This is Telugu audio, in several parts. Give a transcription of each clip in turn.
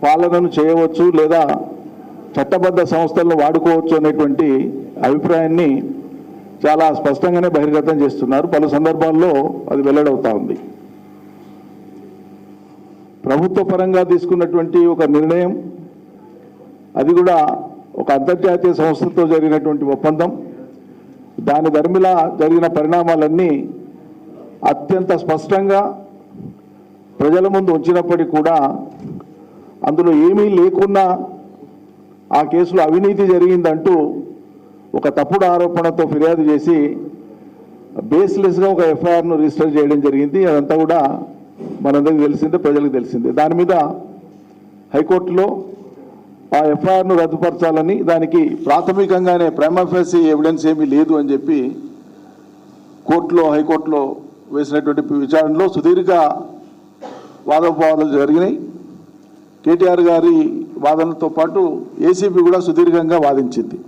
పాలనను చేయవచ్చు లేదా చట్టబద్ధ సంస్థలను వాడుకోవచ్చు అనేటువంటి అభిప్రాయాన్ని చాలా స్పష్టంగానే బహిర్గతం చేస్తున్నారు. పలు సందర్భాల్లో అది వెల్లడవుతా ఉంది. ప్రభుత్వ పరంగా తీసుకున్నటువంటి ఒక నిర్ణయం, అది కూడా ఒక అంతర్జాతీయ సంస్థతో జరిగినటువంటి ఒప్పందం, దాని ధర్మిలా జరిగిన పరిణామాలన్నీ అత్యంత స్పష్టంగా ప్రజల ముందు ఉంచినప్పటికీ కూడా అందులో ఏమీ లేకున్నా ఆ కేసులో అవినీతి జరిగిందంటూ ఒక తప్పుడు ఆరోపణతో ఫిర్యాదు చేసి బేస్లెస్గా ఒక ఎఫ్ఐఆర్ను రిజిస్టర్ చేయడం జరిగింది. అదంతా కూడా మనందరికీ తెలిసిందే, ప్రజలకు తెలిసిందే. దాని మీద హైకోర్టులో ఆ ఎఫ్ఐఆర్ను రద్దుపరచాలని, దానికి ప్రాథమికంగానే ప్రైమా ఫేసి ఎవిడెన్స్ ఏమీ లేదు అని చెప్పి హైకోర్టులో వేసినటువంటి విచారణలో సుదీర్ఘ వాదోపవాదాలు జరిగినాయి. కేటీఆర్ గారి వాదనతో పాటు ఏసీబీ కూడా సుదీర్ఘంగా వాదించింది.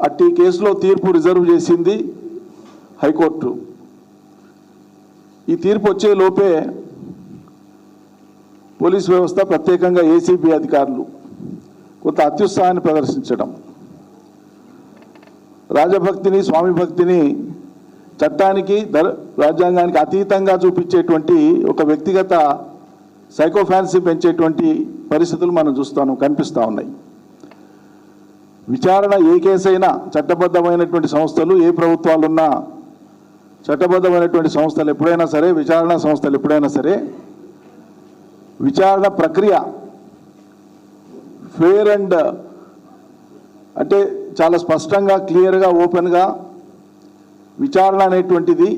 అట్టి కేసులో తీర్పు రిజర్వ్ చేసింది హైకోర్టు. ఈ తీర్పు వచ్చే లోపే పోలీస్ వ్యవస్థ, ప్రత్యేకంగా ఏసీబీ అధికారులు కొంత అత్యుత్సాహాన్ని ప్రదర్శించడం, రాజభక్తిని, స్వామి భక్తిని చట్టానికి, రాజ్యాంగానికి అతీతంగా చూపించేటువంటి ఒక వ్యక్తిగత సైకోఫాన్సీ పెంచేటువంటి పరిస్థితులు మనం కనిపిస్తూ ఉన్నాయి. విచారణ ఏ కేసైనా చట్టబద్ధమైనటువంటి సంస్థలు, ఏ ప్రభుత్వాలున్నా చట్టబద్ధమైనటువంటి సంస్థలు ఎప్పుడైనా సరే, విచారణ సంస్థలు ఎప్పుడైనా సరే, విచారణ ప్రక్రియ ఫెయిర్ అండ్ అంటే చాలా స్పష్టంగా, క్లియర్గా, ఓపెన్గా విచారణ అనేటువంటిది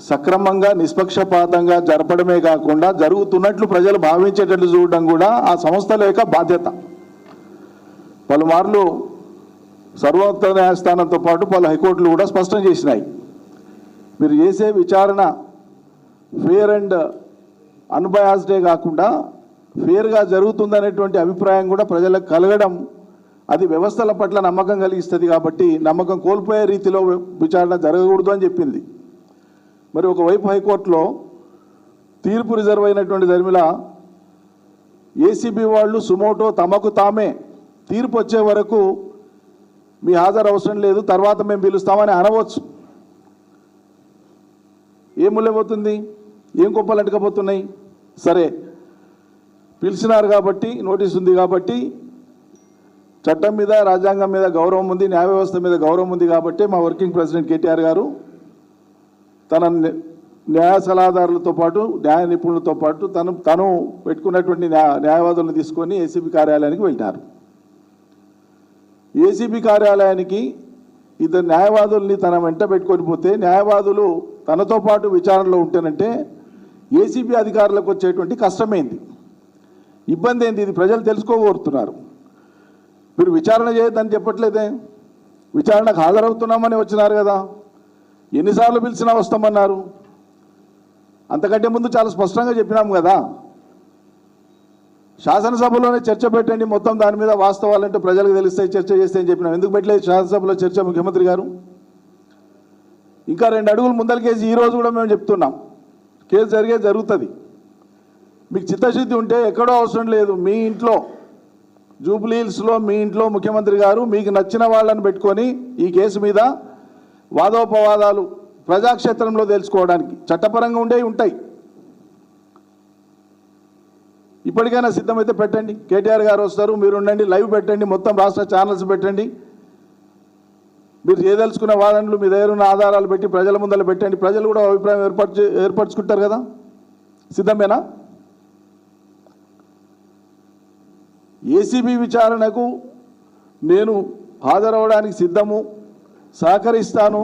సక్రమంగా, నిష్పక్షపాతంగా జరపడమే కాకుండా జరుగుతున్నట్లు ప్రజలు భావించేటట్లు చూడడం కూడా ఆ సంస్థల యొక్క బాధ్యత. పలుమార్లు సర్వోన్నత న్యాయస్థానంతో పాటు పలు హైకోర్టులు కూడా స్పష్టం చేసినాయి, మీరు చేసే విచారణ ఫెయిర్ అండ్ అన్బయాస్డే కాకుండా ఫెయిర్గా జరుగుతుందనేటువంటి అభిప్రాయం కూడా ప్రజలకు కలగడం, అది వ్యవస్థల పట్ల నమ్మకం కలిగిస్తుంది. కాబట్టి నమ్మకం కోల్పోయే రీతిలో విచారణ జరగకూడదు అని చెప్పింది. మరి ఒకవైపు హైకోర్టులో తీర్పు రిజర్వ్ అయినటువంటి ధర్మిలా ఏసీబీ వాళ్ళు సుమోటో తమకు తామే తీర్పు వచ్చే వరకు మీ హాజరు అవసరం లేదు, తర్వాత మేము పిలుస్తామని అనవచ్చు. ఏం ముళ్ళపోతుంది, ఏం కుప్పలు అంటుకపోతున్నాయి? సరే, పిలిచినారు కాబట్టి, నోటీస్ ఉంది కాబట్టి, చట్టం మీద, రాజ్యాంగం మీద గౌరవం ఉంది, న్యాయ వ్యవస్థ మీద గౌరవం ఉంది కాబట్టి మా వర్కింగ్ ప్రెసిడెంట్ కేటీఆర్ గారు తన న్యాయ సలహాదారులతో పాటు, న్యాయ నిపుణులతో పాటు తను పెట్టుకున్నటువంటి న్యాయవాదులను తీసుకొని ఏసీబీ కార్యాలయానికి వెళ్ళినారు. ఏసీబీ కార్యాలయానికి ఇద్దరు న్యాయవాదుల్ని తన వెంట పెట్టుకొని పోతే, న్యాయవాదులు తనతో పాటు విచారణలో ఉంటేనంటే ఏసీబీ అధికారులకు వచ్చేటువంటి కష్టమైంది, ఇబ్బంది ఏంది, ఇది ప్రజలు తెలుసుకోగోరుతున్నారు. మీరు విచారణ చేయొద్దని చెప్పట్లేదే, విచారణకు హాజరవుతున్నామని వచ్చినారు కదా, ఎన్నిసార్లు పిలిచినా వస్తామన్నారు. అంతకంటే ముందు చాలా స్పష్టంగా చెప్పినాం కదా, శాసనసభలోనే చర్చ పెట్టండి, మొత్తం దాని మీద వాస్తవాలంటే ప్రజలకు తెలుస్తాయి, చర్చ చేస్తే అని చెప్పినాం. ఎందుకు పెట్టలేదు శాసనసభలో చర్చ ముఖ్యమంత్రి గారు? ఇంకా 2 అడుగులు ముందలకేసి ఈరోజు కూడా మేము చెప్తున్నాం, కేసు జరుగుతుంది. మీకు చిత్తశుద్ధి ఉంటే ఎక్కడో అవసరం లేదు, మీ ఇంట్లో జూబ్లీ హిల్స్లో మీ ఇంట్లో ముఖ్యమంత్రి గారు మీకు నచ్చిన వాళ్ళని పెట్టుకొని ఈ కేసు మీద వాదోపవాదాలు ప్రజాక్షేత్రంలో తెలుసుకోవడానికి చట్టపరంగా ఉంటాయి. ఇప్పటికైనా సిద్ధమైతే పెట్టండి, కేటీఆర్ గారు వస్తారు, మీరు ఉండండి, లైవ్ పెట్టండి, మొత్తం రాష్ట్ర ఛానల్స్ పెట్టండి, మీరు చేయదలుచుకున్న వాదనలు మీ దగ్గర ఉన్న ఆధారాలు పెట్టి ప్రజల ముందర పెట్టండి. ప్రజలు కూడా అభిప్రాయం ఏర్పరచుకుంటారు కదా. సిద్ధమేనా? ఏసీబీ విచారణకు నేను హాజరవడానికి సిద్ధము, సహకరిస్తాను.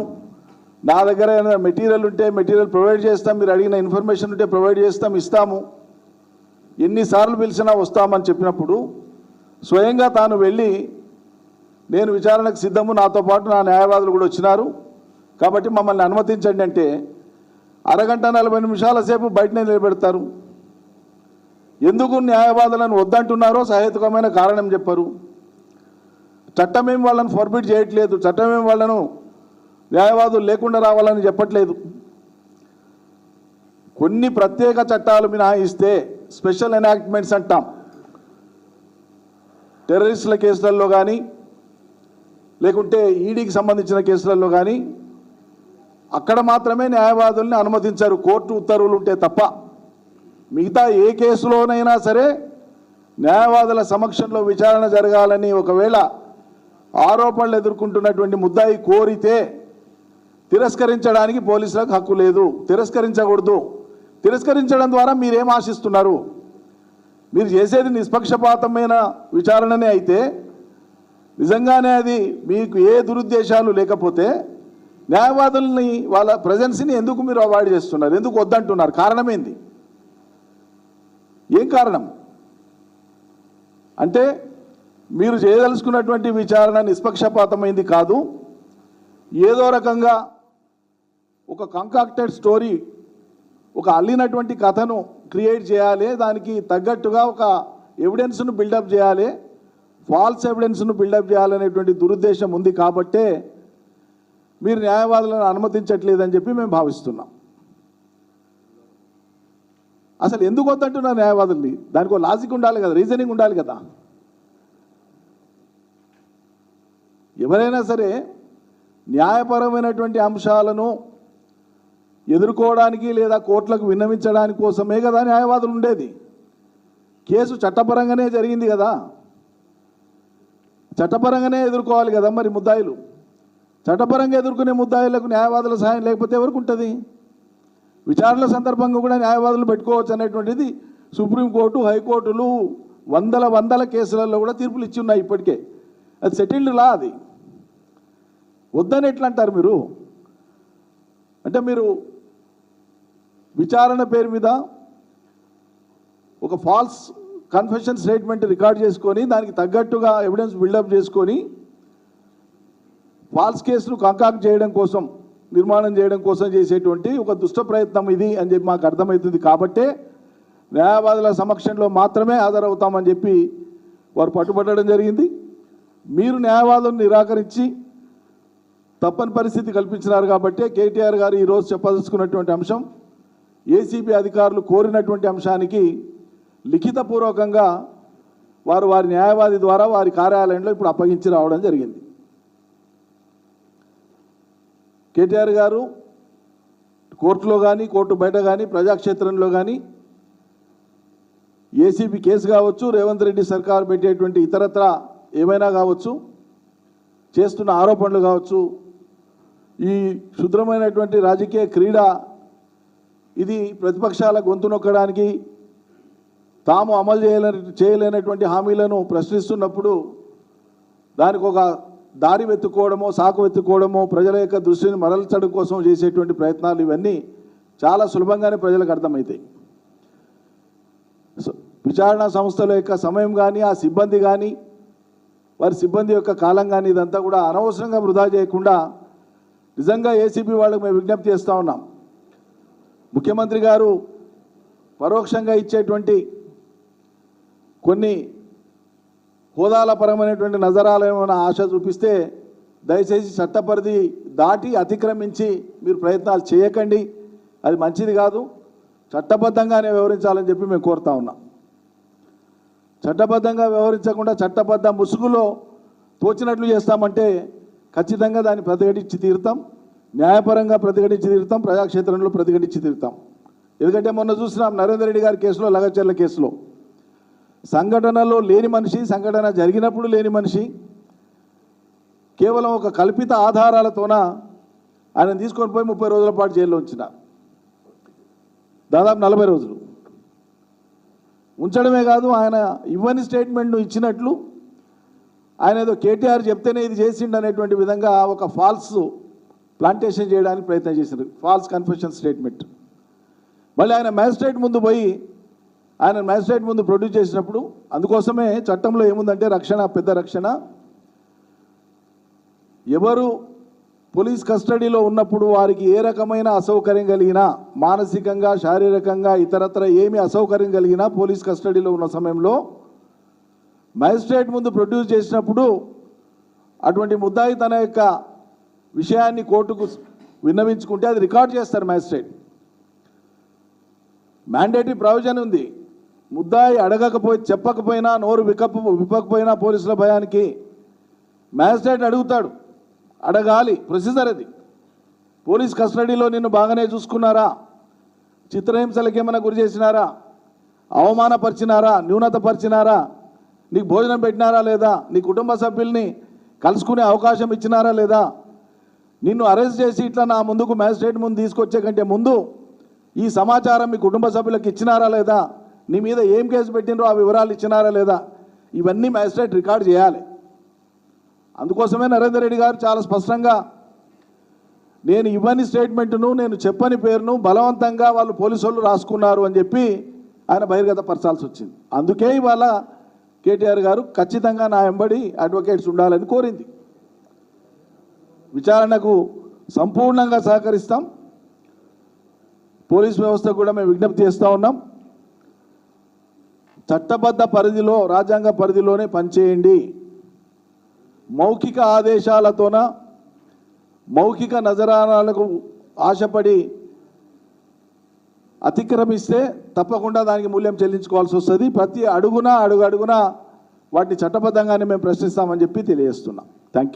నా దగ్గర ఏమైనా మెటీరియల్ ఉంటే మెటీరియల్ ప్రొవైడ్ చేస్తాం, మీరు అడిగిన ఇన్ఫర్మేషన్ ఉంటే ప్రొవైడ్ చేస్తాం, ఇస్తాము, ఎన్నిసార్లు పిలిచినా వస్తామని చెప్పినప్పుడు స్వయంగా తాను వెళ్ళి నేను విచారణకు సిద్ధము, నాతో పాటు నా న్యాయవాదులు కూడా వచ్చినారు కాబట్టి మమ్మల్ని అనుమతించండి అంటే అరగంట 40 నిమిషాల సేపు బయటనే నిలబెడతారు. ఎందుకు న్యాయవాదులను వద్దంటున్నారో సహేతుకమైన కారణం చెప్పరు. చట్టమేం వాళ్ళను ఫర్బిట్ చేయట్లేదు, చట్టమేం వాళ్ళను న్యాయవాదులు లేకుండా రావాలని చెప్పట్లేదు. కొన్ని ప్రత్యేక చట్టాలు మినహాయిస్తే, స్పెషల్ ఎనాక్ట్మెంట్స్ అంటాం, టెర్రరిస్టుల కేసులలో కానీ లేకుంటే ఈడీకి సంబంధించిన కేసులలో కానీ అక్కడ మాత్రమే న్యాయవాదుల్ని అనుమతించారు కోర్టు ఉత్తర్వులు ఉంటే తప్ప. మిగతా ఏ కేసులోనైనా సరే న్యాయవాదుల సమక్షంలో విచారణ జరగాలని ఒకవేళ ఆరోపణలు ఎదుర్కొంటున్నటువంటి ముద్దాయి కోరితే తిరస్కరించడానికి పోలీసులకు హక్కు లేదు, తిరస్కరించకూడదు. తిరస్కరించడం ద్వారా మీరేం ఆశిస్తున్నారు? మీరు చేసేది నిష్పక్షపాతమైన విచారణనే అయితే నిజంగానే అది మీకు ఏ దురుద్దేశాలు లేకపోతే న్యాయవాదుల్ని వాళ్ళ ప్రజెన్స్ని ఎందుకు మీరు అవాయిడ్ చేస్తున్నారు? ఎందుకు వద్దంటున్నారు? కారణం ఏంది? ఏం కారణం? అంటే మీరు చేయదలుచుకున్నటువంటి విచారణ నిష్పక్షపాతమైంది కాదు, ఏదో రకంగా ఒక కంకాక్టెడ్ స్టోరీ, ఒక అల్లినటువంటి కథను క్రియేట్ చేయాలి, దానికి తగ్గట్టుగా ఒక ఎవిడెన్స్ను బిల్డప్ చేయాలి, ఫాల్స్ ఎవిడెన్స్ను బిల్డప్ చేయాలనేటువంటి దురుద్దేశం ఉంది కాబట్టే మీరు న్యాయవాదులను అనుమతించట్లేదని చెప్పి మేము భావిస్తున్నాం. అసలు ఎందుకు వద్దంటున్నారు న్యాయవాదుల్ని? దానికి ఒక లాజిక్ ఉండాలి కదా, రీజనింగ్ ఉండాలి కదా. ఎవరైనా సరే న్యాయపరమైనటువంటి అంశాలను ఎదుర్కోవడానికి లేదా కోర్టులకు విన్నవించడానికి కోసమే కదా న్యాయవాదులు ఉండేది. కేసు చట్టపరంగానే జరిగింది కదా, చట్టపరంగానే ఎదుర్కోవాలి కదా. మరి ముద్దాయిలు చట్టపరంగా ఎదుర్కొనే ముద్దాయిలకు న్యాయవాదుల సహాయం లేకపోతే ఎవరికి ఉంటుంది? విచారణల సందర్భంగా కూడా న్యాయవాదులు పెట్టుకోవచ్చు అనేటువంటిది సుప్రీంకోర్టు, హైకోర్టులు వందల కేసులలో కూడా తీర్పులు ఇచ్చి ఉన్నాయి ఇప్పటికే. అది సెటిల్డ్ లా. అది వద్దని ఎట్లా అంటారు మీరు? అంటే మీరు విచారణ పేరు మీద ఒక ఫాల్స్ కన్ఫెషన్ స్టేట్మెంట్ రికార్డ్ చేసుకొని దానికి తగ్గట్టుగా ఎవిడెన్స్ బిల్డప్ చేసుకొని ఫాల్స్ కేసును కంకాక్ట్ చేయడం కోసం, నిర్మాణం చేయడం కోసం చేసేటువంటి ఒక దుష్ట ప్రయత్నం ఇది అని చెప్పి మాకు అర్థమవుతుంది. కాబట్టే న్యాయవాదుల సమక్షంలో మాత్రమే హాజరవుతామని చెప్పి వారు పట్టుబట్టడం జరిగింది. మీరు న్యాయవాదులను నిరాకరించి తప్పని పరిస్థితి కల్పించినారు కాబట్టి కేటీఆర్ గారు ఈరోజు చెప్పదలుచుకున్నటువంటి అంశం, ఏసీబీ అధికారులు కోరినటువంటి అంశానికి లిఖితపూర్వకంగా వారి న్యాయవాది ద్వారా వారి కార్యాలయంలో ఇప్పుడు అప్పగించి రావడం జరిగింది. కేటీఆర్ గారు కోర్టులో కానీ, కోర్టు బయట కానీ, ప్రజాక్షేత్రంలో కానీ ఏసీబీ కేసు కావచ్చు, రేవంత్ రెడ్డి సర్కారు పెట్టేటువంటి ఇతరత్ర ఏమైనా కావచ్చు, చేస్తున్న ఆరోపణలు కావచ్చు, ఈ శుద్రమైనటువంటి రాజకీయ క్రీడ ఇది ప్రతిపక్షాల గొంతు నొక్కడానికి, తాము అమలు చేయలేనటువంటి హామీలను ప్రశ్నిస్తున్నప్పుడు దానికి ఒక దారి వెతుక్కోవడమో, సాకు వెతుక్కోవడమో, ప్రజల యొక్క దృష్టిని మరల్చడం కోసం చేసేటువంటి ప్రయత్నాలు ఇవన్నీ చాలా సులభంగానే ప్రజలకు అర్థమవుతాయి. విచారణ సంస్థల యొక్క సమయం కానీ, ఆ సిబ్బంది కానీ, వారి సిబ్బంది యొక్క కాలం కానీ ఇదంతా కూడా అనవసరంగా వృధా చేయకుండా నిజంగా ఏసీబీ వాళ్ళకు మేము విజ్ఞప్తి చేస్తూ ఉన్నాం. ముఖ్యమంత్రి గారు పరోక్షంగా ఇచ్చేటువంటి కొన్ని హోదాల పరమైనటువంటి నజరాలేమైనా ఆశ చూపిస్తే దయచేసి చట్టపరిధి దాటి అతిక్రమించి మీరు ప్రయత్నాలు చేయకండి, అది మంచిది కాదు. చట్టబద్ధంగానే వ్యవహరించాలని చెప్పి మేము కోరుతా ఉన్నాం. చట్టబద్ధంగా వ్యవహరించకుండా చట్టబద్ధ ముసుగులో తోచినట్లు చేస్తామంటే ఖచ్చితంగా దాన్ని ప్రతిఘటించి తీరుతాం, న్యాయపరంగా ప్రతిఘటించి తీరుతాం, ప్రజాక్షేత్రంలో ప్రతిఘటించి తీరుతాం. ఎందుకంటే మొన్న చూసినాం నరేందర్ రెడ్డి గారి కేసులో, లగచర్ల కేసులో సంఘటనలో లేని మనిషి, సంఘటన జరిగినప్పుడు లేని మనిషి, కేవలం ఒక కల్పిత ఆధారాలతోన ఆయన తీసుకొని పోయి 30 రోజుల పాటు జైల్లో ఉంచిన, దాదాపు 40 రోజులు ఉంచడమే కాదు, ఆయన ఇవ్వని స్టేట్మెంట్ను ఇచ్చినట్లు ఆయన ఏదో కేటీఆర్ చెప్తేనే ఇది చేసిండు అనేటువంటి విధంగా ఒక ఫాల్స్ ప్లాంటేషన్ చేయడానికి ప్రయత్నం చేశారు, ఫాల్స్ కన్ఫెషన్ స్టేట్మెంట్. మళ్ళీ ఆయన మ్యాజిస్ట్రేట్ ముందు పోయి ఆయన మ్యాజిస్ట్రేట్ ముందు ప్రొడ్యూస్ చేసినప్పుడు, అందుకోసమే చట్టంలో ఏముందంటే రక్షణ, పెద్ద రక్షణ. ఎవరు పోలీస్ కస్టడీలో ఉన్నప్పుడు వారికి ఏ రకమైన అసౌకర్యం కలిగినా, మానసికంగా, శారీరకంగా, ఇతరత్ర ఏమి అసౌకర్యం కలిగినా పోలీస్ కస్టడీలో ఉన్న సమయంలో మ్యాజిస్ట్రేట్ ముందు ప్రొడ్యూస్ చేసినప్పుడు అటువంటి ముద్దాయి తన యొక్క విషయాన్ని కోర్టుకు విన్నవించుకుంటే అది రికార్డ్ చేస్తారు మ్యాజిస్ట్రేట్. మ్యాండేటరీ ప్రొవిజన్ ఉంది, ముద్దాయి చెప్పకపోయినా నోరు విప్పకపోయినా పోలీసుల భయానికి మ్యాజిస్ట్రేట్ అడుగుతాడు. అడగాలి, ప్రొసీజర్ అది. పోలీస్ కస్టడీలో నిన్ను బాగానే చూసుకున్నారా, చిత్రహింసలకు ఏమైనా గురి చేసినారా, అవమానపరిచినారా, న్యూనతపరిచినారా, నీకు భోజనం పెట్టినారా లేదా, నీ కుటుంబ సభ్యుల్ని కలుసుకునే అవకాశం ఇచ్చినారా లేదా, నిన్ను అరెస్ట్ చేసి ఇట్లా నా ముందుకు మ్యాజిస్ట్రేట్ ముందు తీసుకొచ్చే కంటే ముందు ఈ సమాచారం మీ కుటుంబ సభ్యులకు ఇచ్చినారా లేదా, నీ మీద ఏం కేసు పెట్టినరో ఆ వివరాలు ఇచ్చినారా లేదా, ఇవన్నీ మ్యాజిస్ట్రేట్ రికార్డ్ చేయాలి. అందుకోసమే నరేందర్ రెడ్డి గారు చాలా స్పష్టంగా నేను ఇవ్వని స్టేట్మెంట్ను, నేను చెప్పని పేరును బలవంతంగా వాళ్ళు పోలీసు వాళ్ళు రాసుకున్నారు అని చెప్పి ఆయన బహిర్గతపరచాల్సి వచ్చింది. అందుకే ఇవాళ కేటీఆర్ గారు ఖచ్చితంగా నా వెంబడి అడ్వకేట్స్ ఉండాలని కోరింది. విచారణకు సంపూర్ణంగా సహకరిస్తాం. పోలీస్ వ్యవస్థ కూడా మేము విజ్ఞప్తి చేస్తూ ఉన్నాం, చట్టబద్ధ పరిధిలో, రాజ్యాంగ పరిధిలోనే పనిచేయండి. మౌఖిక ఆదేశాలతోన, మౌఖిక నజరానాలకు ఆశపడి అతిక్రమిస్తే తప్పకుండా దానికి మూల్యం చెల్లించుకోవాల్సి వస్తుంది. ప్రతి అడుగున వాటిని చట్టబద్ధంగానే మేము ప్రశ్నిస్తామని చెప్పి తెలియజేస్తున్నాం. Thank you.